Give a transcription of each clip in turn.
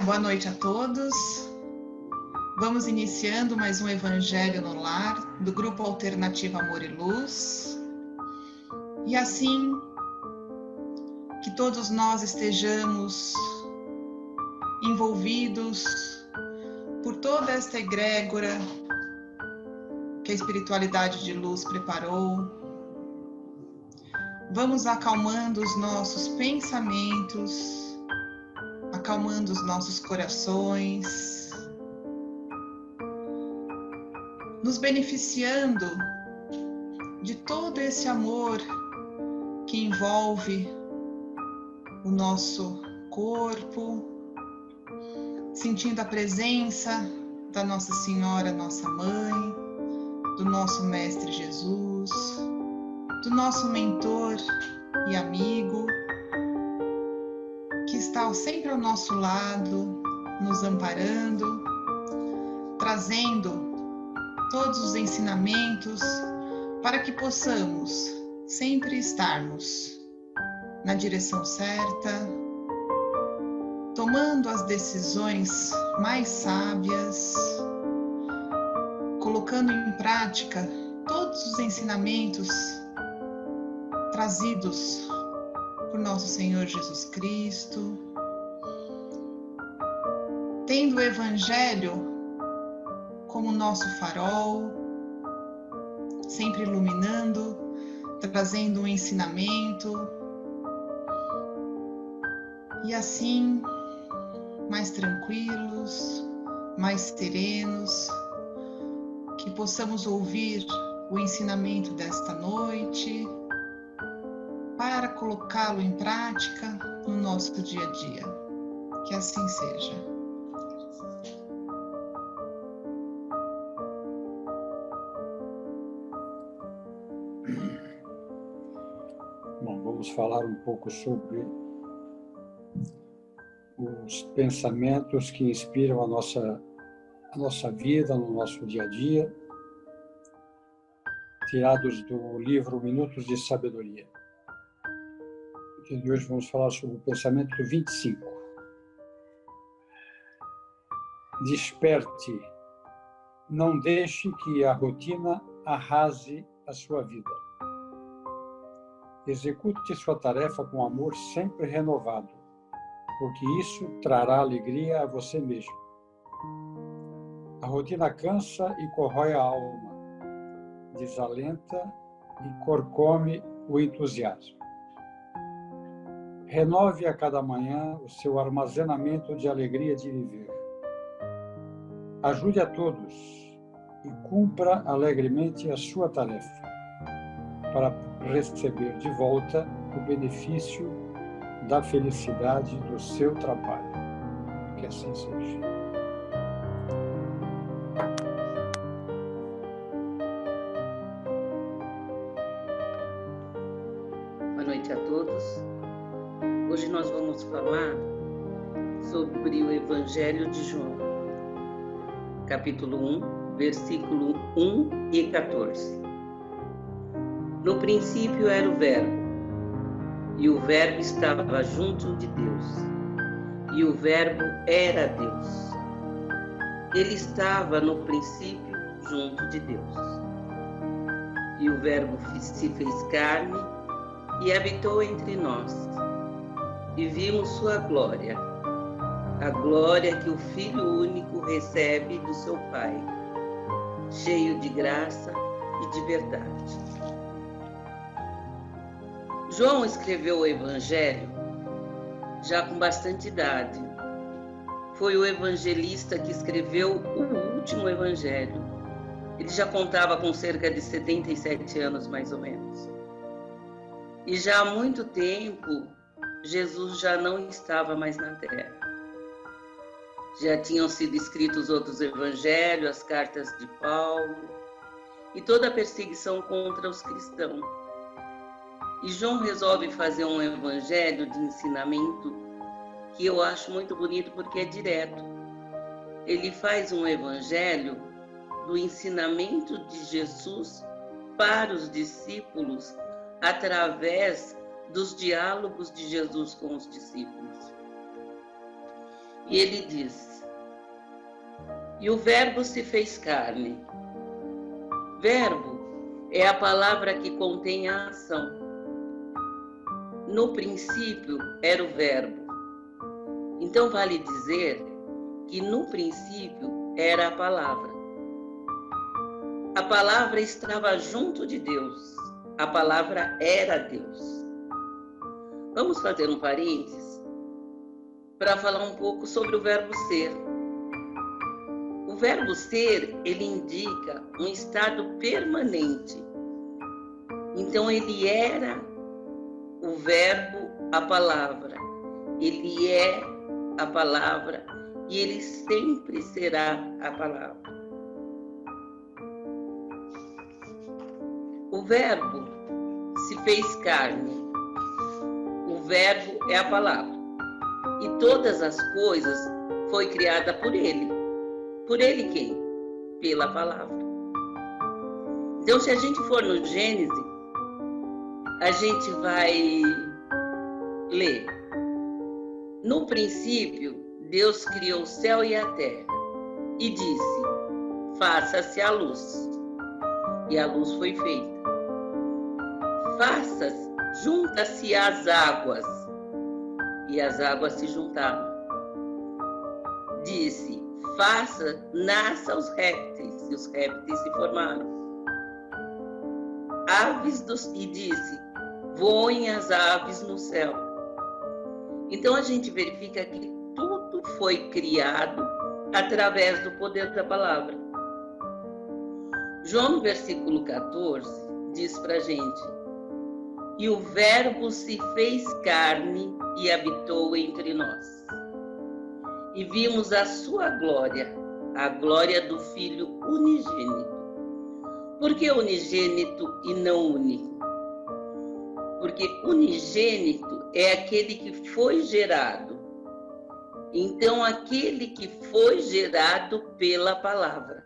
Boa noite a todos. Vamos iniciando mais um Evangelho no Lar, do Grupo Alternativo Amor e Luz. E assim, que todos nós estejamos envolvidos por toda esta egrégora que a espiritualidade de luz preparou. Vamos acalmando os nossos pensamentos, acalmando os nossos corações, nos beneficiando de todo esse amor que envolve o nosso corpo, sentindo a presença da Nossa Senhora, nossa Mãe, do nosso Mestre Jesus, do nosso mentor e amigo, que está sempre ao nosso lado, nos amparando, trazendo todos os ensinamentos para que possamos sempre estarmos na direção certa, tomando as decisões mais sábias, colocando em prática todos os ensinamentos trazidos por nosso Senhor Jesus Cristo, tendo o Evangelho como nosso farol, sempre iluminando, trazendo um ensinamento, e assim, mais tranquilos, mais serenos, que possamos ouvir o ensinamento desta noite, para colocá-lo em prática no nosso dia a dia. Que assim seja. Bom, vamos falar um pouco sobre os pensamentos que inspiram a nossa vida, no nosso dia a dia, tirados do livro Minutos de Sabedoria. E hoje vamos falar sobre o pensamento 25. Desperte, não deixe que a rotina arrase a sua vida. Execute sua tarefa com amor sempre renovado, porque isso trará alegria a você mesmo. A rotina cansa e corrói a alma, desalenta e corcome o entusiasmo. Renove a cada manhã o seu armazenamento de alegria de viver. Ajude a todos e cumpra alegremente a sua tarefa, para receber de volta o benefício da felicidade do seu trabalho. Que assim seja. Boa noite a todos. Hoje nós vamos falar sobre o Evangelho de João, capítulo 1, versículo 1 e 14. No princípio era o Verbo, e o Verbo estava junto de Deus, e o Verbo era Deus. Ele estava no princípio junto de Deus. E o Verbo se fez carne e habitou entre nós, e vimos sua glória, a glória que o Filho único recebe do seu Pai, cheio de graça e de verdade. João escreveu o Evangelho já com bastante idade. Foi o evangelista que escreveu o último Evangelho. Ele já contava com cerca de 77 anos, mais ou menos. E já há muito tempo, Jesus já não estava mais na Terra. Já tinham sido escritos outros evangelhos, as cartas de Paulo, e toda a perseguição contra os cristãos. E João resolve fazer um evangelho de ensinamento que eu acho muito bonito porque é direto. Ele faz um evangelho do ensinamento de Jesus para os discípulos através dos diálogos de Jesus com os discípulos. E ele diz: e o Verbo se fez carne. Verbo é a palavra que contém a ação. No princípio era o Verbo. Então vale dizer que no princípio era a palavra. A palavra estava junto de Deus. A palavra era Deus. Vamos fazer um parênteses para falar um pouco sobre o verbo ser. O verbo ser, ele indica um estado permanente. Então ele era o verbo, a palavra. Ele é a palavra e ele sempre será a palavra. O verbo se fez carne. O verbo é a palavra. E todas as coisas foi criada por ele. Por ele quem? Pela palavra. Então, se a gente for no Gênesis, a gente vai ler. No princípio, Deus criou o céu e a terra e disse: faça-se a luz. E a luz foi feita. Faça-se, junta-se as águas. E as águas se juntaram. Disse: nasça os répteis. E os répteis se formaram. E disse: voem as aves no céu. Então a gente verifica que tudo foi criado através do poder da palavra. João, no versículo 14, diz pra gente: e o Verbo se fez carne e habitou entre nós. E vimos a sua glória, a glória do Filho unigênito. Por que unigênito e não único? Porque unigênito é aquele que foi gerado. Então, aquele que foi gerado pela palavra.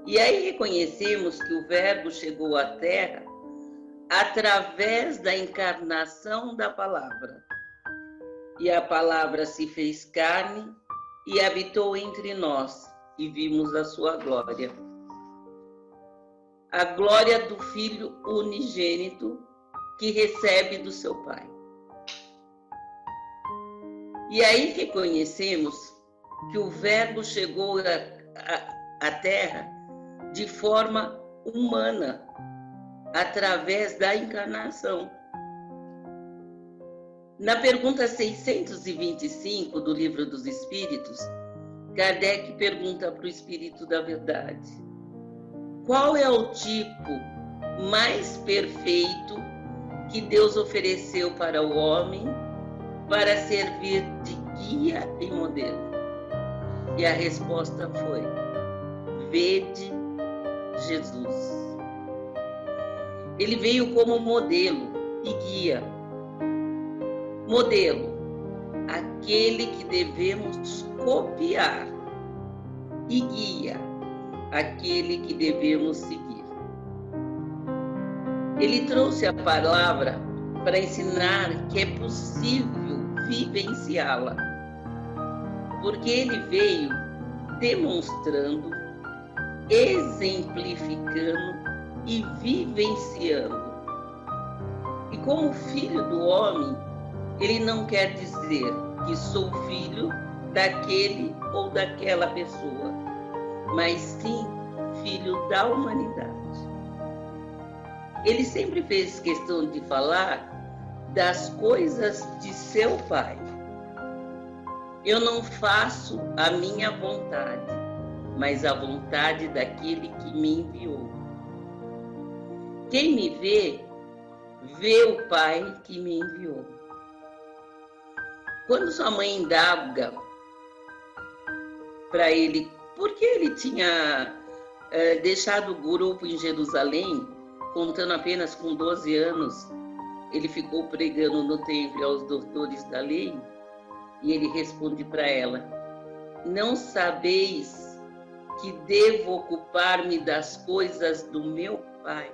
E aí reconhecemos que o Verbo chegou à Terra através da encarnação da palavra. E a palavra se fez carne e habitou entre nós, e vimos a sua glória. A glória do Filho unigênito que recebe do seu Pai. E aí reconhecemos que o Verbo chegou à Terra de forma humana, através da encarnação. Na pergunta 625 do Livro dos Espíritos, Kardec pergunta para o Espírito da Verdade: qual é o tipo mais perfeito que Deus ofereceu para o homem para servir de guia e modelo? E a resposta foi: vede Jesus. Ele veio como modelo e guia. Modelo, aquele que devemos copiar, e guia, aquele que devemos seguir. Ele trouxe a palavra para ensinar que é possível vivenciá-la, porque ele veio demonstrando, exemplificando e vivenciando. E como filho do homem, ele não quer dizer que sou filho daquele ou daquela pessoa, mas sim filho da humanidade. Ele sempre fez questão de falar das coisas de seu Pai. Eu não faço a minha vontade, mas a vontade daquele que me enviou. Quem me vê, vê o Pai que me enviou. Quando sua mãe indaga para ele por que ele tinha deixado o grupo em Jerusalém, contando apenas com 12 anos, ele ficou pregando no templo aos doutores da lei, e ele responde para ela: não sabeis que devo ocupar-me das coisas do meu Pai?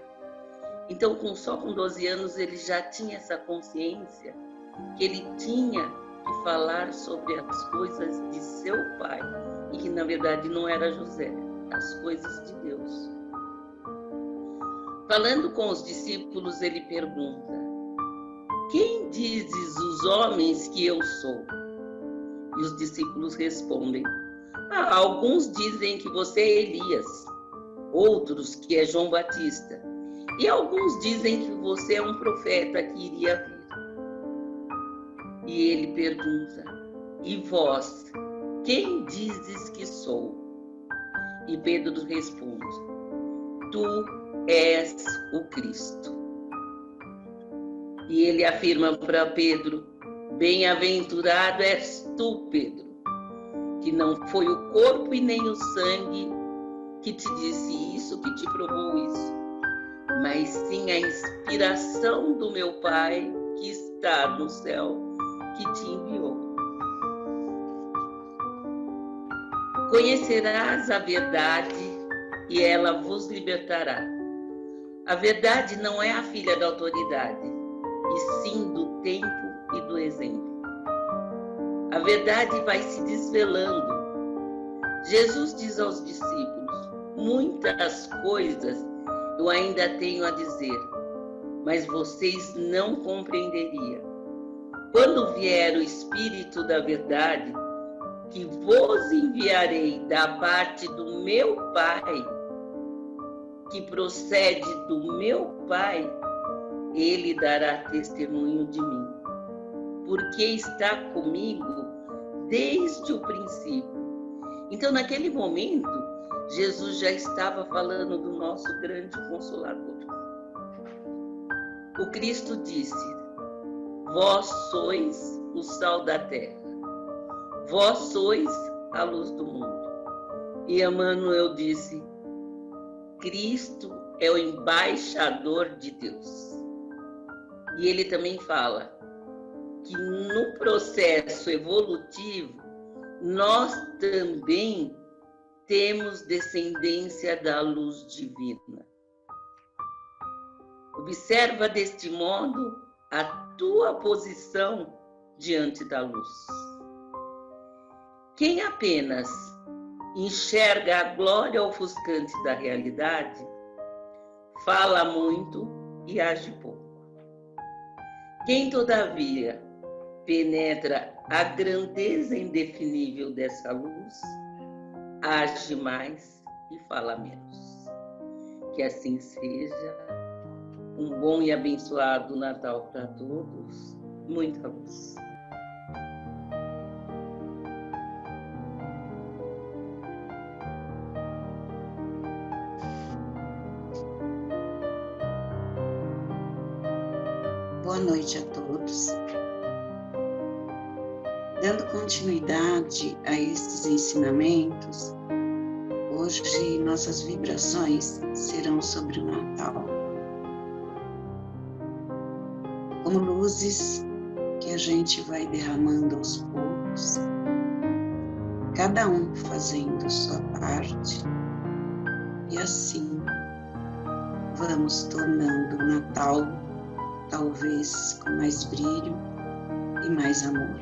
Então, só com 12 anos, ele já tinha essa consciência que ele tinha e falar sobre as coisas de seu pai, e que na verdade não era José, as coisas de Deus. Falando com os discípulos, ele pergunta: quem dizes os homens que eu sou? E os discípulos respondem: alguns dizem que você é Elias, outros que é João Batista, e alguns dizem que você é um profeta que iria vir. E ele pergunta: e vós, quem dizes que sou? E Pedro responde: tu és o Cristo. E ele afirma para Pedro: bem-aventurado és tu, Pedro, que não foi o corpo e nem o sangue que te disse isso, que te provou isso, mas sim a inspiração do meu Pai que está no céu, que te enviou. Conhecerás a verdade e ela vos libertará. A verdade não é a filha da autoridade, e sim do tempo e do exemplo. A verdade vai se desvelando. Jesus diz aos discípulos: muitas coisas eu ainda tenho a dizer, mas vocês não compreenderiam. Quando vier o Espírito da verdade, que vos enviarei da parte do meu Pai, que procede do meu Pai, ele dará testemunho de mim, porque está comigo desde o princípio. Então, naquele momento, Jesus já estava falando do nosso grande Consolador. O Cristo disse: vós sois o sal da terra, vós sois a luz do mundo. E Emmanuel disse: Cristo é o embaixador de Deus. E ele também fala que no processo evolutivo, nós também temos descendência da luz divina. Observa deste modo a tua posição diante da luz. Quem apenas enxerga a glória ofuscante da realidade, fala muito e age pouco. Quem, todavia, penetra a grandeza indefinível dessa luz, age mais e fala menos. Que assim seja. Um bom e abençoado Natal para todos. Muita luz. Boa noite a todos. Dando continuidade a estes ensinamentos, hoje nossas vibrações serão sobre o Natal. Como luzes que a gente vai derramando aos poucos, cada um fazendo sua parte, e assim vamos tornando o Natal talvez com mais brilho e mais amor,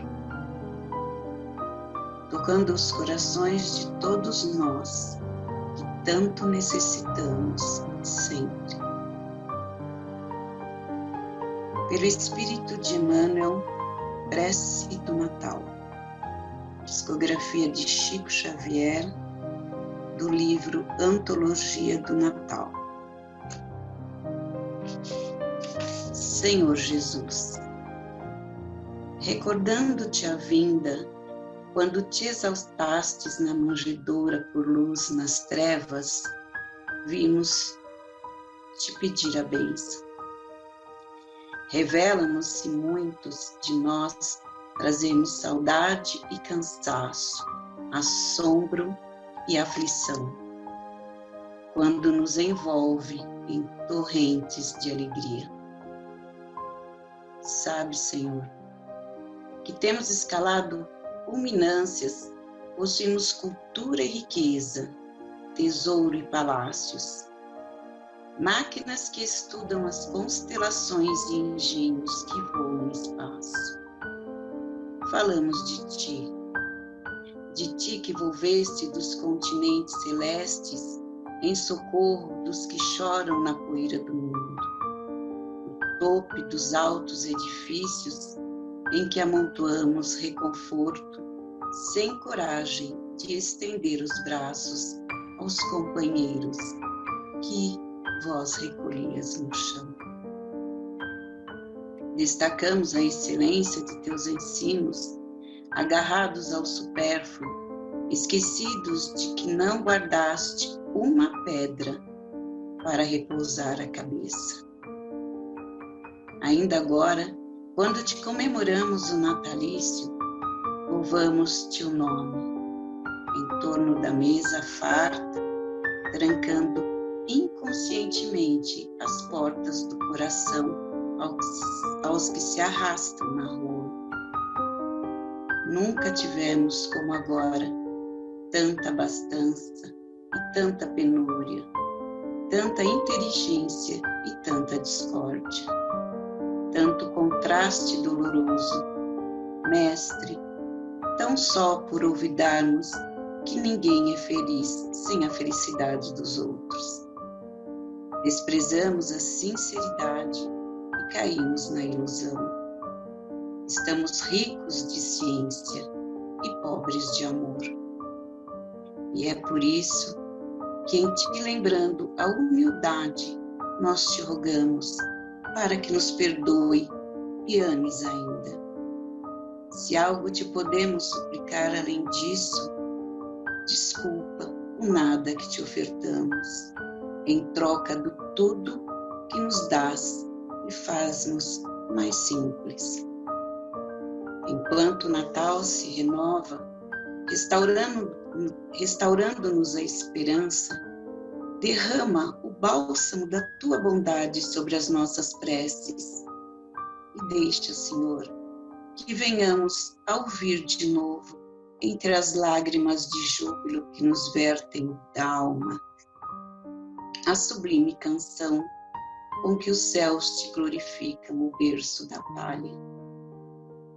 tocando os corações de todos nós que tanto necessitamos sempre. Pelo Espírito de Emmanuel, Prece do Natal, discografia de Chico Xavier, do livro Antologia do Natal. Senhor Jesus, recordando-te a vinda, quando te exaustastes na manjedoura por luz nas trevas, vimos te pedir a bênção. Revela-nos se muitos de nós trazemos saudade e cansaço, assombro e aflição, quando nos envolve em torrentes de alegria. Sabe, Senhor, que temos escalado culminâncias, possuímos cultura e riqueza, tesouro e palácios, máquinas que estudam as constelações e engenhos que voam no espaço. falamos de ti que volveste dos continentes celestes em socorro dos que choram na poeira do mundo, no topo dos altos edifícios em que amontoamos reconforto, sem coragem de estender os braços aos companheiros que vós recolhias no chão. Destacamos a excelência de teus ensinos, agarrados ao supérfluo, esquecidos de que não guardaste uma pedra para repousar a cabeça. Ainda agora, quando te comemoramos o natalício, louvamos-te o nome, em torno da mesa farta, trancando inconscientemente as portas do coração aos que se arrastam na rua. Nunca tivemos como agora tanta abastança e tanta penúria, tanta inteligência e tanta discórdia, tanto contraste doloroso, mestre, tão só por olvidarmos que ninguém é feliz sem a felicidade dos outros. Desprezamos a sinceridade e caímos na ilusão. Estamos ricos de ciência e pobres de amor. E é por isso que, em te lembrando a humildade, nós te rogamos para que nos perdoe e ames ainda. Se algo te podemos suplicar além disso, desculpa o nada que te ofertamos, em troca do tudo que nos dás e faz-nos mais simples. Enquanto o Natal se renova, restaurando-nos a esperança, derrama o bálsamo da tua bondade sobre as nossas preces e deixa, Senhor, que venhamos a ouvir de novo, entre as lágrimas de júbilo que nos vertem da alma, a sublime canção com que os céus te glorificam o berço da palha,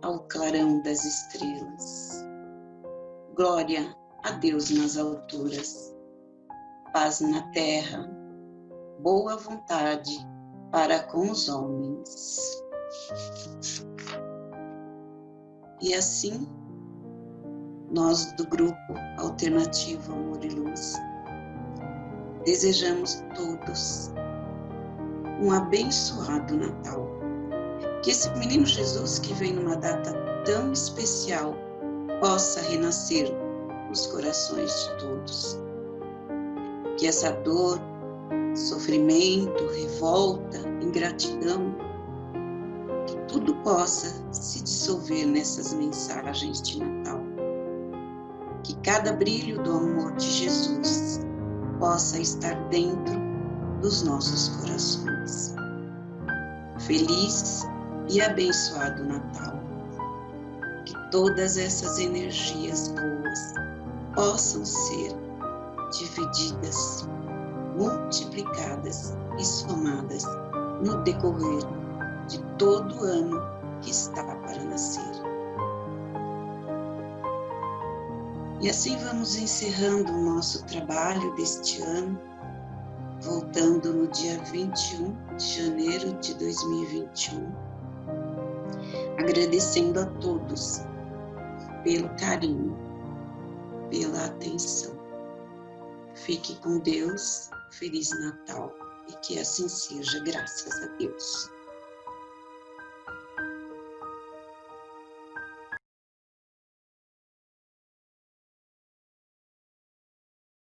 ao clarão das estrelas. Glória a Deus nas alturas, paz na terra, boa vontade para com os homens. E assim, nós do Grupo Alternativo Amor e Luz, desejamos todos um abençoado Natal. Que esse menino Jesus que vem numa data tão especial possa renascer nos corações de todos. Que essa dor, sofrimento, revolta, ingratidão, que tudo possa se dissolver nessas mensagens de Natal. Que cada brilho do amor de Jesus possa estar dentro dos nossos corações. Feliz e abençoado Natal. Que todas essas energias boas possam ser divididas, multiplicadas e somadas no decorrer de todo o ano que está para nascer. E assim vamos encerrando o nosso trabalho deste ano, voltando no dia 21 de janeiro de 2021, agradecendo a todos pelo carinho, pela atenção. Fique com Deus, Feliz Natal e que assim seja, graças a Deus.